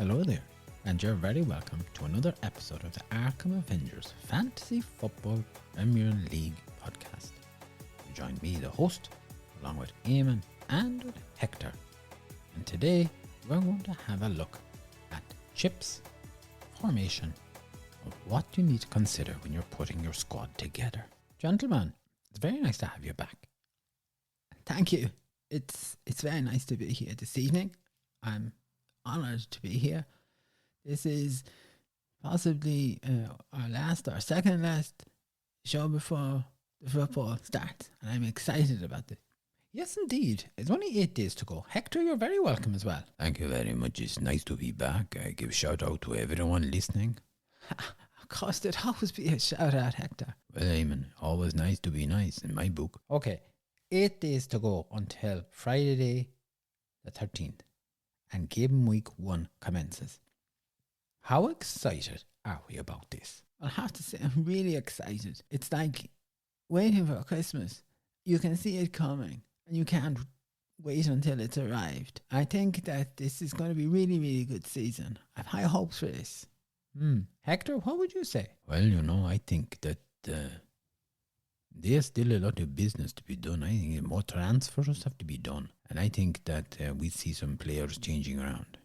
Hello there, and you're very welcome to another episode of the Arkham Avengers Fantasy Football Premier League podcast. You join me, the host, along with Eamon and with Hector. And today we're going to have a look at chips, formation, and what you need to consider when you're putting your squad together. Gentlemen, it's very nice to have you back. Thank you. It's very nice to be here this evening. I'm honoured to be here. This is possibly our second last show before the football starts, and I'm excited about it. Yes, indeed. It's only 8 days to go. Hector, you're very welcome as well. Thank you very much. It's nice to be back. I give shout out to everyone listening. Of course, there'd always be a shout out, Hector. Well, Eamon, always nice to be nice in my book. Okay, 8 days to go until Friday the 13th, and game week 1 commences. How excited are we about this? I'll have to say, I'm really excited. It's like waiting for Christmas. You can see it coming, and you can't wait until it's arrived. I think that this is going to be really, really good season. I have high hopes for this. Hector, what would you say? Well, I think that there's still a lot of business to be done. I think more transfers have to be done. And I think that we see some players changing around.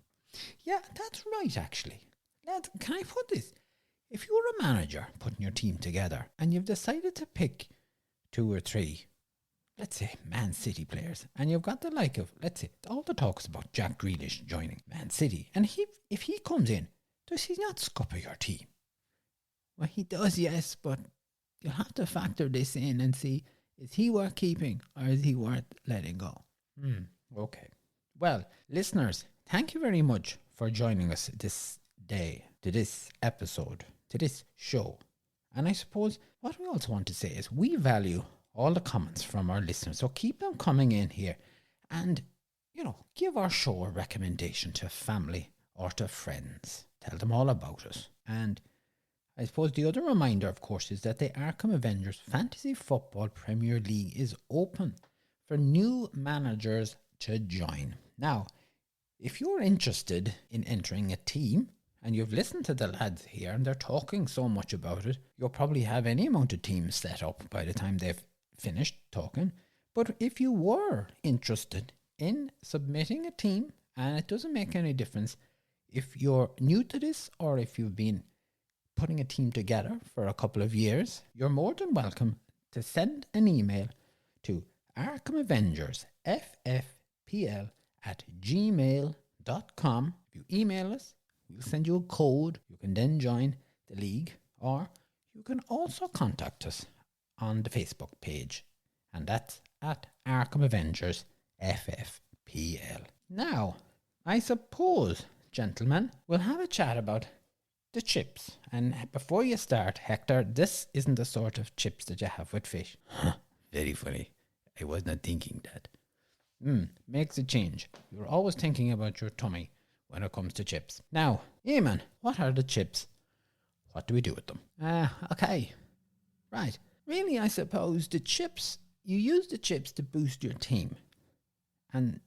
Yeah, that's right, actually. Can I put this? If you're a manager putting your team together and you've decided to pick 2 or 3, let's say Man City players, and you've got the like of, let's say, all the talks about Jack Grealish joining Man City, and if he comes in, does he not scupper your team? Well, he does, yes, but you'll have to factor this in and see, is he worth keeping or is he worth letting go? Okay. Well, listeners, thank you very much for joining us this day, to this episode, to this show. And I suppose what we also want to say is we value all the comments from our listeners. So keep them coming in here and, give our show a recommendation to family or to friends. Tell them all about us. And I suppose the other reminder, of course, is that the Arkham Avengers Fantasy Football Premier League is open for new managers to join. Now, if you're interested in entering a team and you've listened to the lads here and they're talking so much about it, you'll probably have any amount of teams set up by the time they've finished talking. But if you were interested in submitting a team, and it doesn't make any difference if you're new to this or if you've been putting a team together for a couple of years, you're more than welcome to send an email to Arkham Avengers FFPL@gmail.com. If you email us, we'll send you a code. You can then join the league, or you can also contact us on the Facebook page, and that's at Arkham Avengers FFPL. Now, I suppose, gentlemen, we'll have a chat about the chips. And before you start, Hector, this isn't the sort of chips that you have with fish. Very funny. I was not thinking that. Makes a change. You're always thinking about your tummy when it comes to chips. Now, Eamon, what are the chips? What do we do with them? Okay. Right. Really, I suppose the chips, you use the chips to boost your team. And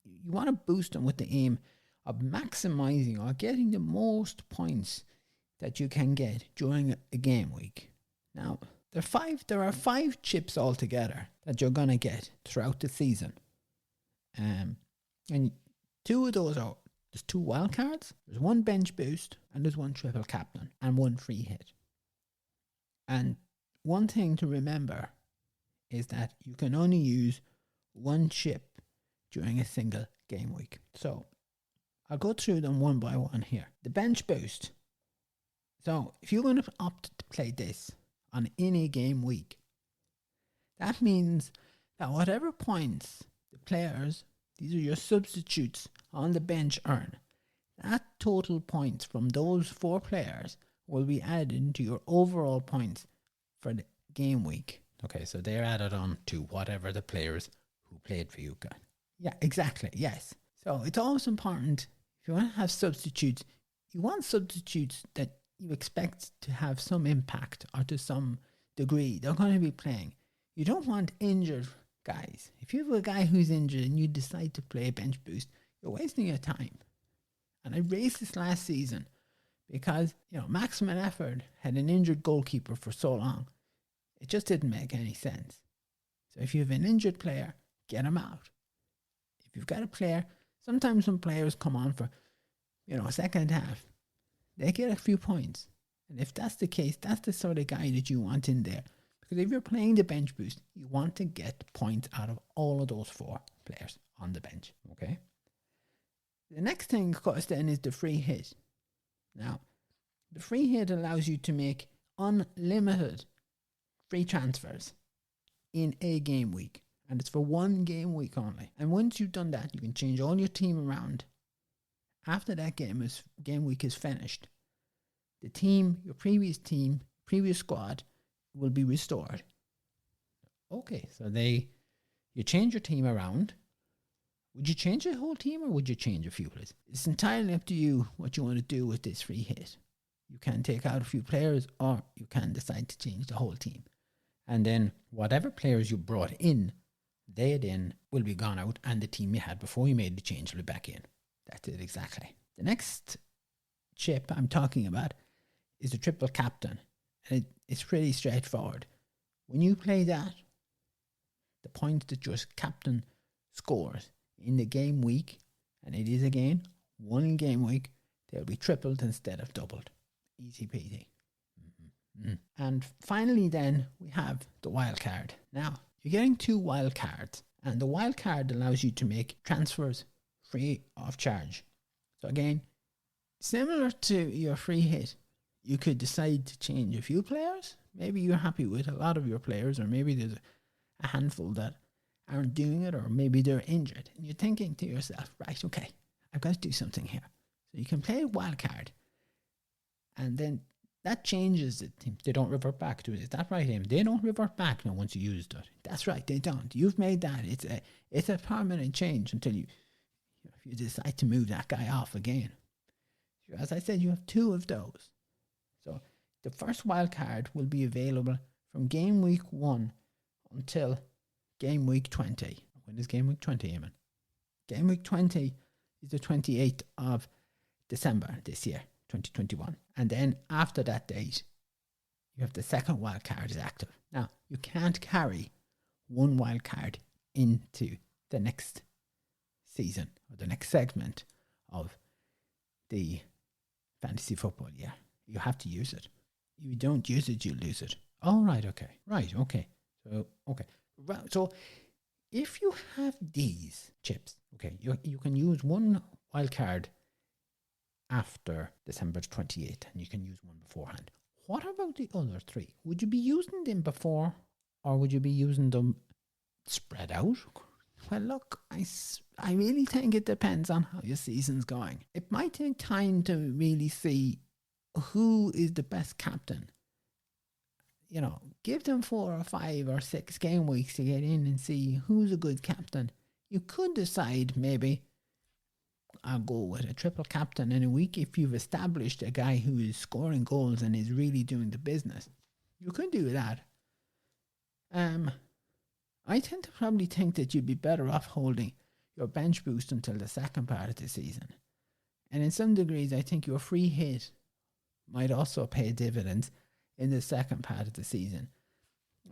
you want to boost them with the aim of maximizing or getting the most points that you can get during a game week. Now, there are 5 chips altogether that you're going to get throughout the season. And 2 of those are, there's 2 wild cards, there's 1 bench boost, and there's 1 triple captain, and 1 free hit. And one thing to remember is that you can only use 1 chip during a single game week. So, I'll go through them one by one here. The bench boost. So, if you're going to opt to play this on any game week, that means that whatever points the players, these are your substitutes on the bench, earn, that total points from those 4 players will be added into your overall points for the game week. Okay, so they're added on to whatever the players who played for you got. Yeah, exactly, yes. So it's always important, if you want to have substitutes, you want substitutes that you expect to have some impact or to some degree. They're going to be playing. You don't want injured guys. If you have a guy who's injured and you decide to play a bench boost, you're wasting your time. And I raised this last season because, Maximum Effort had an injured goalkeeper for so long. It just didn't make any sense. So if you have an injured player, get him out. If you've got a player, sometimes when players come on for, a second half, they get a few points. And if that's the case, that's the sort of guy that you want in there. Because if you're playing the bench boost, you want to get points out of all of those 4 players on the bench. Okay? The next thing, of course, then is the free hit. Now, the free hit allows you to make unlimited free transfers in a game week. And it's for 1 game week only. And once you've done that, you can change all your team around. After that game week is finished, the team, your previous squad, will be restored. Okay, so you change your team around. Would you change the whole team or would you change a few players? It's entirely up to you what you want to do with this free hit. You can take out a few players or you can decide to change the whole team. And then whatever players you brought in, they then will be gone out and the team you had before you made the change will be back in. That's it exactly. The next chip I'm talking about is the triple captain. And it's pretty straightforward. When you play that, the points that your captain scores in the game week, and it is again 1 game week, they'll be tripled instead of doubled. Easy peasy. Mm-hmm. And finally then, we have the wild card. Now, you're getting 2 wild cards, and the wild card allows you to make transfers free of charge. So again, similar to your free hit, you could decide to change a few players. Maybe you're happy with a lot of your players, or maybe there's a handful that aren't doing it, or maybe they're injured. And you're thinking to yourself, right, okay, I've got to do something here. So you can play a wild card, and then that changes it. They don't revert back to it. Is that right, Eamon? They don't revert back now once you used it. That's right, they don't. You've made that. It's a permanent change until you decide to move that guy off again. As I said, you have 2 of those. So the first wild card will be available from game week 1 until game week 20. When is game week 20, Eamon? Game week 20 is the 28th of December this year, 2021. And then after that date, you have the second wild card is active. Now, you can't carry 1 wild card into the next season or the next segment of the fantasy football year. You have to use it. You don't use it, you lose it. Oh, right, okay. Right, okay. So if you have these chips, okay, you can use 1 wild card after December 28th, and you can use 1 beforehand. What about the other 3? Would you be using them before, or would you be using them spread out? Well, look, I really think it depends on how your season's going. It might take time to really see who is the best captain. Give them 4 or 5 or 6 game weeks to get in and see who's a good captain. You could decide maybe I'll go with a triple captain in a week if you've established a guy who is scoring goals and is really doing the business. You could do that. I tend to probably think that you'd be better off holding your bench boost until the second part of the season. And in some degrees, I think your free hit might also pay dividends in the second part of the season.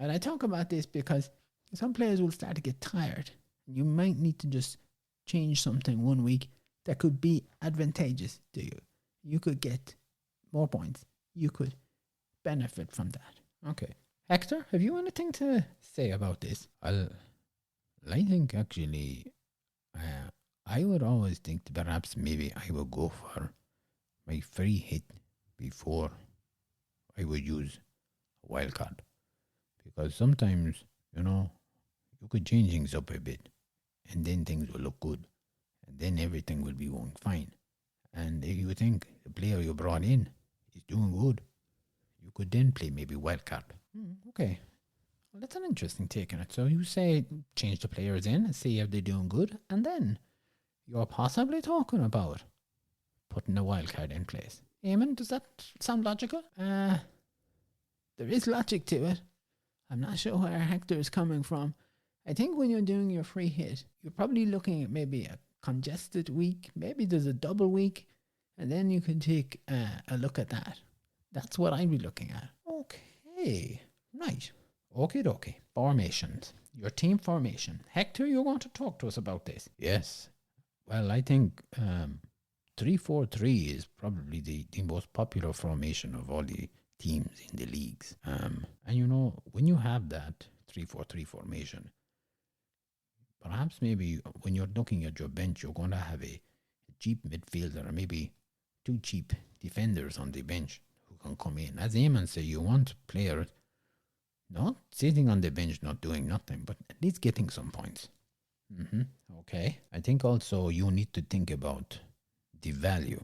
And I talk about this because some players will start to get tired. You might need to just change something 1 week that could be advantageous to you. You could get more points. You could benefit from that. Okay. Hector, have you anything to say about this? Well, I think actually, I would always think that perhaps maybe I would go for my free hit before I would use a wild card. Because sometimes, you could change things up a bit and then things will look good. And then everything will be going fine. And if you think the player you brought in is doing good, you could then play maybe wild card. Okay. Well, that's an interesting take on it. So you say change the players in and see if they're doing good. And then you're possibly talking about putting a wild card in place. Eamon, does that sound logical? There is logic to it. I'm not sure where Hector is coming from. I think when you're doing your free hit, you're probably looking at maybe a congested week. Maybe there's a double week. And then you can take a look at that. That's what I'd be looking at. Okay, right. Okay. Formations. Your team formation. Hector, you're going to talk to us about this. Yes. Well, I think 3-4-3 is probably the most popular formation of all the teams in the leagues. And when you have that 3-4-3 formation, perhaps maybe when you're looking at your bench, you're going to have a cheap midfielder or maybe two cheap defenders on the bench who can come in. As Eamon said, you want players not sitting on the bench, not doing nothing, but at least getting some points. Okay. I think also you need to think about the value.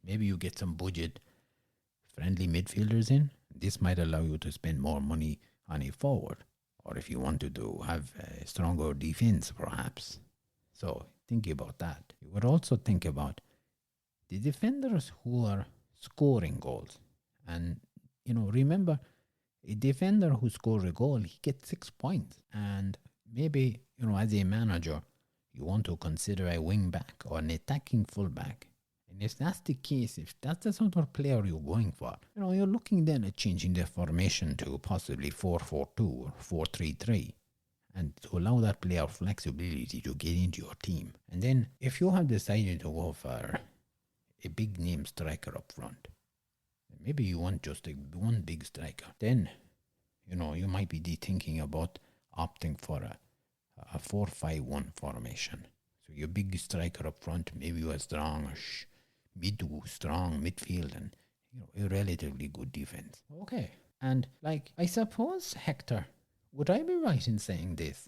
Maybe you get some budget-friendly midfielders in. This might allow you to spend more money on a forward, or if you wanted to have a stronger defense, perhaps. So think about that. You would also think about the defenders who are scoring goals. And, remember, a defender who scores a goal, he gets 6 points. And maybe, as a manager, you want to consider a wing back or an attacking fullback. And if that's the case, if that's the sort of player you're going for, you're looking then at changing the formation to possibly 4-4-2 or 4-3-3. And to allow that player flexibility to get into your team. And then if you have decided to go for a big name striker up front, maybe you want just one big striker, then you might be thinking about opting for a 4-5-1 formation. So your big striker up front, maybe you have strong midfield and a relatively good defense. Okay. And I suppose, Hector, would I be right in saying this?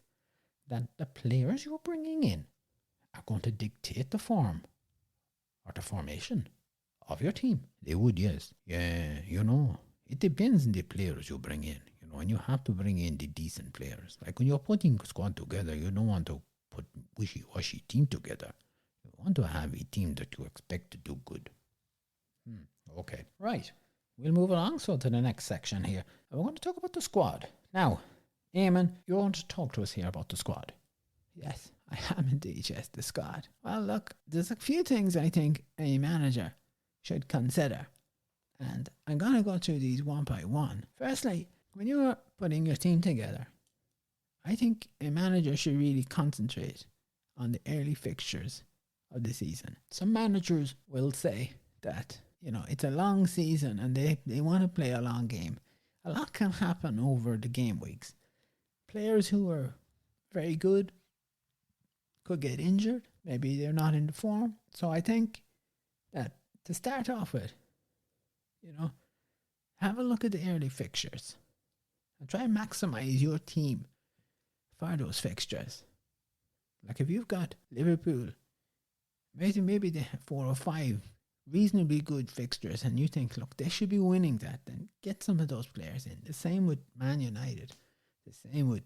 That the players you're bringing in are going to dictate the form or the formation of your team? They would, yes. Yeah, it depends on the players you bring in, and you have to bring in the decent players. Like when you're putting a squad together, you don't want to put wishy-washy team together. You want to have a team that you expect to do good. Okay. Right. We'll move along to the next section here. We're going to talk about the squad. Now, Eamon, you want to talk to us here about the squad? Yes, I am indeed, yes, the squad. Well, look, there's a few things I think a manager should consider. And I'm going to go through these one by one. Firstly, when you're putting your team together, I think a manager should really concentrate on the early fixtures of the season. Some managers will say that, it's a long season and they want to play a long game. A lot can happen over the game weeks. Players who are very good could get injured. Maybe they're not in the form. So I think that to start off with, have a look at the early fixtures and try and maximize your team for those fixtures. Like if you've got Liverpool, maybe they have 4 or 5 reasonably good fixtures and you think, look, they should be winning that, then get some of those players in. The same with Man United, the same with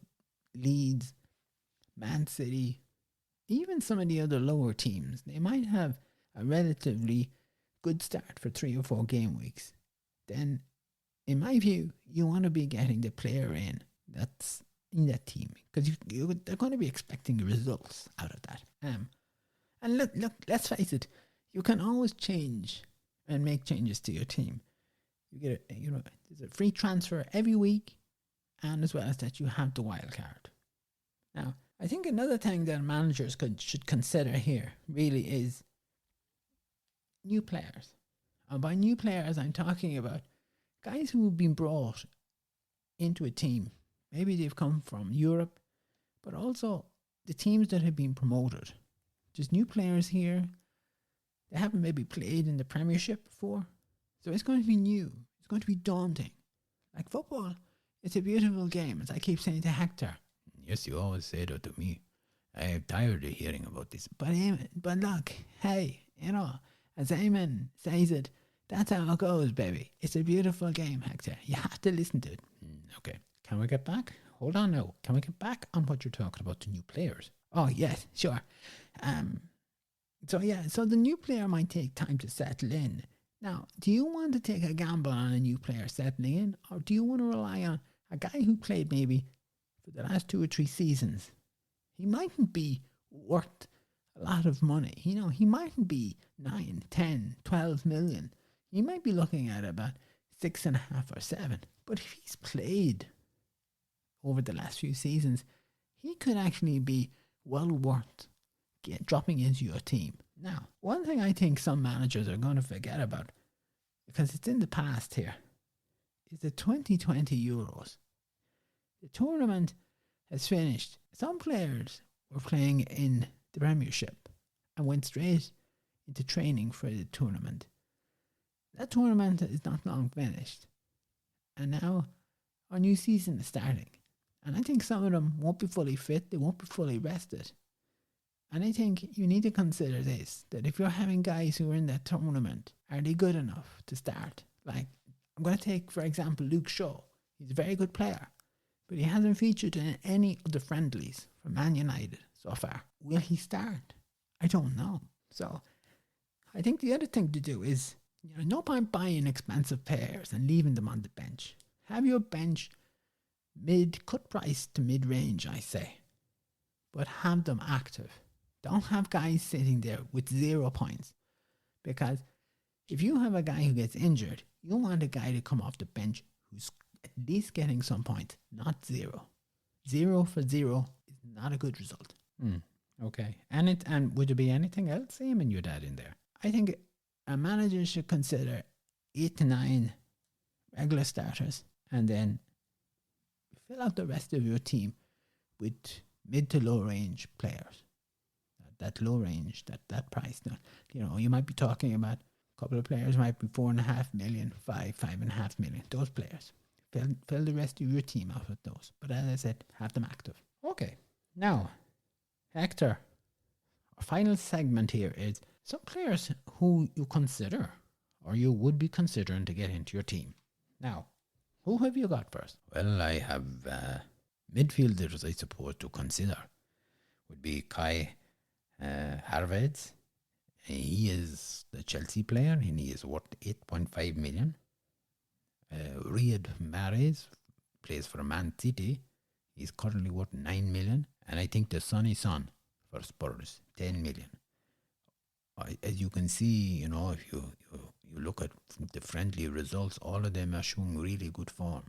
Leeds, Man City, even some of the other lower teams. They might have a relatively good start for 3 or 4 game weeks. Then, in my view, you want to be getting the player in that's in that team because they're going to be expecting results out of that. And look, let's face it, you can always change and make changes to your team. You get there's a free transfer every week, and as well as that, you have the wild card. Now, I think another thing that managers should consider here really is new players. And by new players, I'm talking about guys who have been brought into a team. Maybe they've come from Europe, but also the teams that have been promoted. Just new players here. They haven't maybe played in the Premiership before. So it's going to be new. It's going to be daunting. Like football, it's a beautiful game, as I keep saying to Hector. Yes, you always say that to me. I am tired of hearing about this. But look, hey, as Eamon says it, that's how it goes, baby. It's a beautiful game, Hector. You have to listen to it. Okay. Can we get back? Hold on now. Can we get back on what you're talking about, the new players? Oh, yes, sure. So the new player might take time to settle in. Now, do you want to take a gamble on a new player settling in, or do you want to rely on a guy who played maybe for the last 2 or 3 seasons? He mightn't be worth a lot of money. He mightn't be 9, 10, 12 million. He might be looking at about 6.5 or 7. But if he's played over the last few seasons, he could actually be well worth dropping into your team. Now, one thing I think some managers are going to forget about, because it's in the past here, is the 2020 Euros. The tournament has finished. Some players were playing in the Premiership and went straight into training for the tournament. That tournament is not long finished. And now our new season is starting. And I think some of them won't be fully fit. They won't be fully rested. And I think you need to consider this, that if you're having guys who are in that tournament, are they good enough to start? Like, I'm going to take, for example, Luke Shaw. He's a very good player, but he hasn't featured in any of the friendlies for Man United so far. Will he start? I don't know. So I think the other thing to do is, no point buying expensive players and leaving them on the bench. Have your bench cut price to mid-range, I say, but have them active. Don't have guys sitting there with 0 points, because if you have a guy who gets injured, you want a guy to come off the bench who's at least getting some points, not 0. 0 for 0 is not a good result. Okay. And would there be anything else, Eamon, you'd add in there? I think a manager should consider 8 to 9 regular starters and then fill out the rest of your team with mid to low range players. That low range, that price. You might be talking about a couple of players might be 4.5 million, 5.5 million. Those players. Fill the rest of your team out with those. But as I said, have them active. Okay. Now, Hector, our final segment here is some players who you consider or you would be considering to get into your team. Now, who have you got first? Well, I have midfielders I suppose to consider. Would be Kai Havertz. He is the Chelsea player and he is worth 8.5 million. Riyad Mahrez plays for Man City. He's currently worth 9 million. And I think the Sonny Son for Spurs, 10 million. As you can see, if you look at the friendly results, all of them are showing really good form.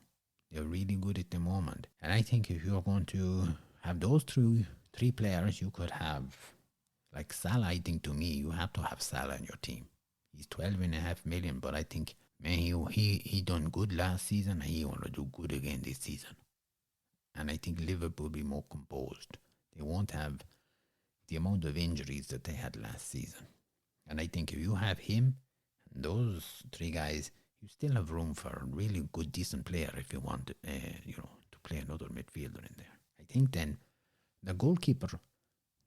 They're really good at the moment. And I think if you're going to have those three players, you could have, like Salah. I think to me, you have to have Salah in your team. He's 12.5 million, but I think, man, he done good last season and he want to do good again this season. And I think Liverpool will be more composed. They won't have the amount of injuries that they had last season. And I think if you have him and those 3 guys, you still have room for a really good, decent player if you want, to play another midfielder in there. I think then the goalkeeper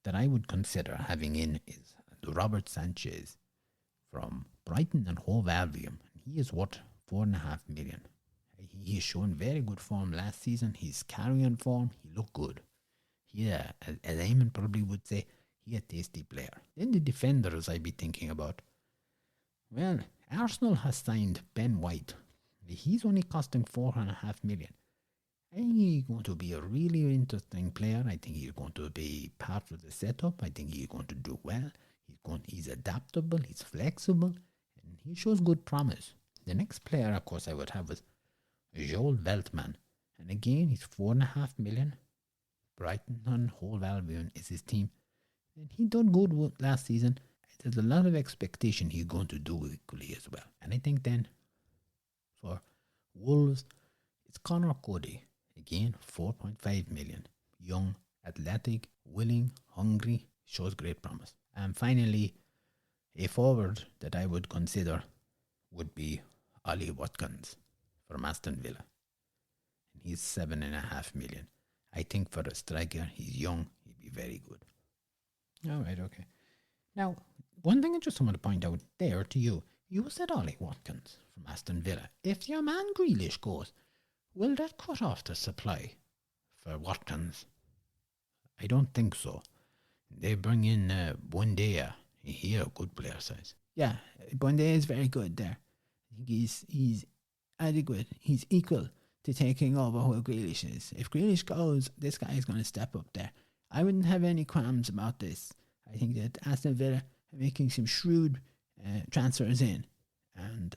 that I would consider having in is Robert Sanchez from Brighton and Hove Albion. He is worth 4.5 million. He has shown very good form last season. He's carrying form. He looked good. As Eamon probably would say, he's a tasty player. Then the defenders I'd be thinking about. Well, Arsenal has signed Ben White. He's only costing 4.5 million. I think he's going to be a really interesting player. I think he's going to be part of the setup. I think he's going to do well. He's adaptable. He's flexible. And he shows good promise. The next player, of course, I would have was Joel Veltman. And again, he's 4.5 million. Brighton and Hove Albion is his team. And he done good last season. There's a lot of expectation he's going to do equally as well. And I think then for Wolves, it's Connor Cody. Again, 4.5 million. Young, athletic, willing, hungry, shows great promise. And finally, a forward that I would consider would be Ollie Watkins from Aston Villa. And he's 7.5 million. I think for a striker, he's young, he'd be very good. All right, okay. Now, one thing I just want to point out there to you, you said Ollie Watkins from Aston Villa. If your man Grealish goes, will that cut off the supply for Watkins? I don't think so. They bring in Buendia. He's a good player size. Yeah, Buendia is very good there. I think he's adequate. He's equal to taking over where Grealish is. If Grealish goes, this guy is going to step up there. I wouldn't have any qualms about this. I think that Aston Villa are making some shrewd transfers in. And,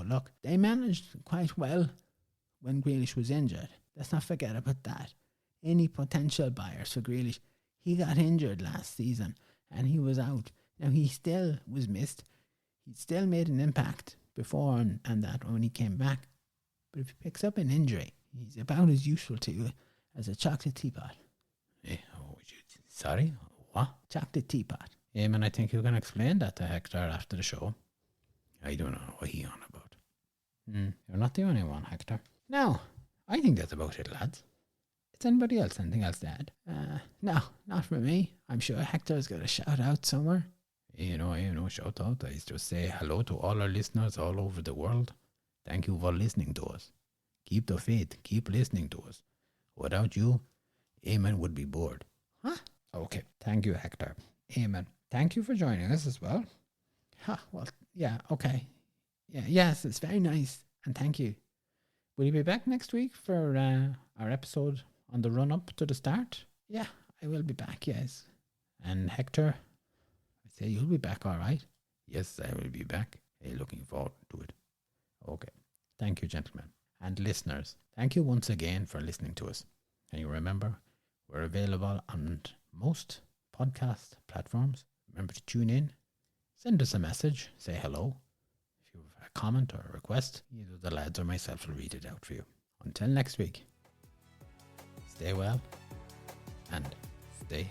look, they managed quite well when Grealish was injured. Let's not forget about that. Any potential buyers for Grealish, he got injured last season and he was out. Now, he still was missed. He still made an impact before and that when he came back. But if he picks up an injury, he's about as useful to you as a chocolate teapot. Sorry? What? Chocolate teapot. Eamon, I think you can explain that to Hector after the show. I don't know what he's on about. You're not the only one, Hector. No, I think that's about it, lads. Is anybody else anything else to add? No, not for me. I'm sure Hector's got a shout out somewhere. Shout out. I just say hello to all our listeners all over the world. Thank you for listening to us. Keep the faith. Keep listening to us. Without you, Eamon would be bored. Huh? Okay. Thank you, Hector. Eamon, thank you for joining us as well. Well, yeah, okay. Yeah, yes, it's very nice. And thank you. Will you be back next week for our episode on the run-up to the start? Yeah, I will be back, yes. And Hector, I say you'll be back, all right? Yes, I will be back. Looking forward to it. Okay. Thank you, gentlemen. And listeners, thank you once again for listening to us. And you remember, we're available on most podcast platforms. Remember to tune in, send us a message, say hello. If you have a comment or a request, either the lads or myself will read it out for you. Until next week, stay well and stay